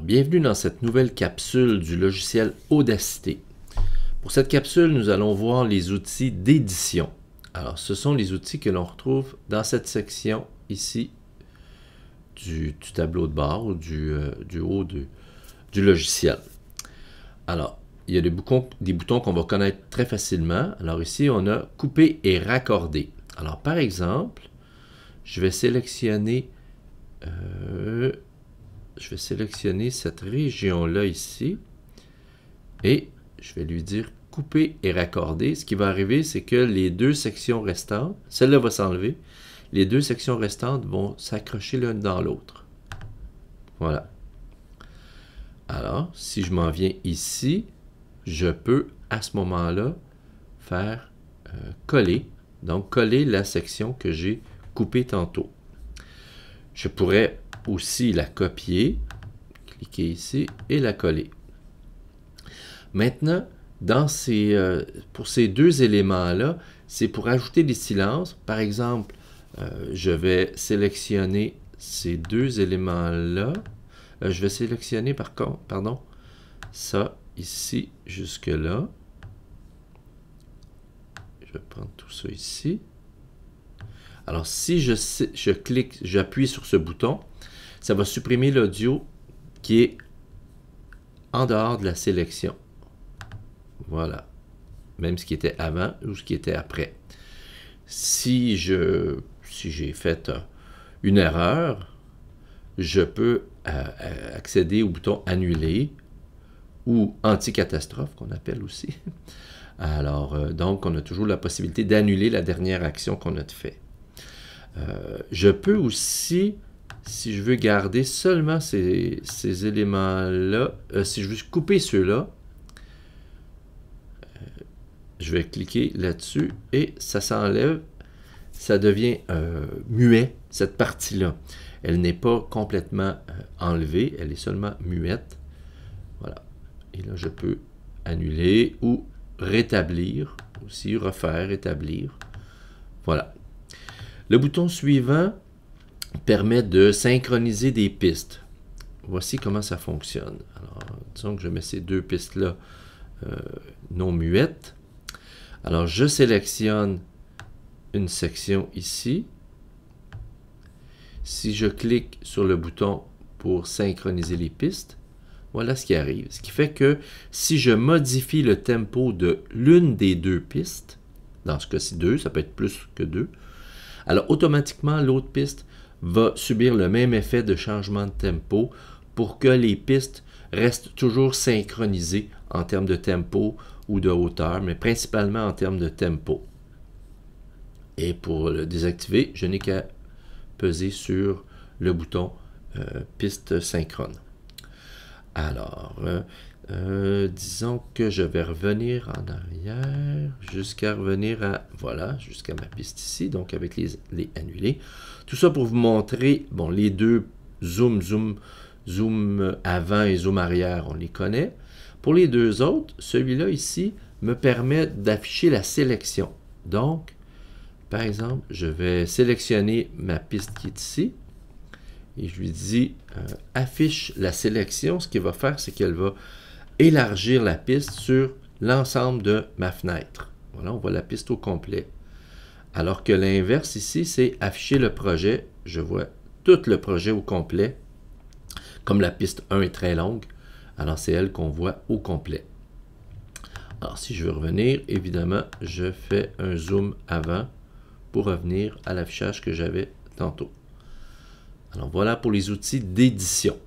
Bienvenue dans cette nouvelle capsule du logiciel Audacity. Pour cette capsule, nous allons voir les outils d'édition. Alors, ce sont les outils que l'on retrouve dans cette section ici du tableau de bord ou du haut du logiciel. Alors, il y a des boutons qu'on va connaître très facilement. Alors ici, on a couper et raccorder. Alors, par exemple, je vais sélectionner cette région-là ici et je vais lui dire couper et raccorder. Ce qui va arriver, c'est que les deux sections restantes, celle-là va s'enlever, les deux sections restantes vont s'accrocher l'une dans l'autre. Voilà. Alors, si je m'en viens ici, je peux à ce moment-là faire coller, donc coller la section que j'ai coupée tantôt. Je pourrais aussi la copier, cliquer ici et la coller. Maintenant, pour ces deux éléments-là, c'est pour ajouter des silences. Par exemple, je vais sélectionner ces deux éléments-là. Je vais sélectionner ça ici jusque-là. Je vais prendre tout ça ici. Alors, si je clique, j'appuie sur ce bouton, ça va supprimer l'audio qui est en dehors de la sélection. Voilà. Même ce qui était avant ou ce qui était après. Si j'ai fait une erreur, je peux accéder au bouton annuler ou anti-catastrophe qu'on appelle aussi. Alors, donc, on a toujours la possibilité d'annuler la dernière action qu'on a fait. Je peux aussi, si je veux garder seulement ces éléments-là, si je veux couper ceux-là, je vais cliquer là-dessus et ça s'enlève, ça devient muet, cette partie-là. Elle n'est pas complètement enlevée, elle est seulement muette. Voilà. Et là, je peux annuler ou rétablir, aussi refaire, rétablir. Voilà. Le bouton suivant permet de synchroniser des pistes. Voici comment ça fonctionne. Alors, disons que je mets ces deux pistes-là non muettes. Alors, je sélectionne une section ici. Si je clique sur le bouton pour synchroniser les pistes, voilà ce qui arrive. Ce qui fait que si je modifie le tempo de l'une des deux pistes, dans ce cas-ci 2, ça peut être plus que 2, alors automatiquement l'autre piste va subir le même effet de changement de tempo pour que les pistes restent toujours synchronisées en termes de tempo ou de hauteur, mais principalement en termes de tempo. Et pour le désactiver, je n'ai qu'à peser sur le bouton piste synchrone. Alors, disons que je vais revenir en arrière jusqu'à revenir à, voilà, jusqu'à ma piste ici, donc avec les annulés. Tout ça pour vous montrer, bon, les deux zoom avant et zoom arrière, on les connaît. Pour les deux autres, celui-là ici me permet d'afficher la sélection. Donc, par exemple, je vais sélectionner ma piste qui est ici. Et je lui dis affiche la sélection. Ce qu'il va faire, c'est qu'elle va élargir la piste sur l'ensemble de ma fenêtre. Voilà, on voit la piste au complet. Alors que l'inverse ici, c'est afficher le projet. Je vois tout le projet au complet. Comme la piste 1 est très longue, alors c'est elle qu'on voit au complet. Alors si je veux revenir, évidemment, je fais un zoom avant pour revenir à l'affichage que j'avais tantôt. Alors voilà pour les outils d'édition.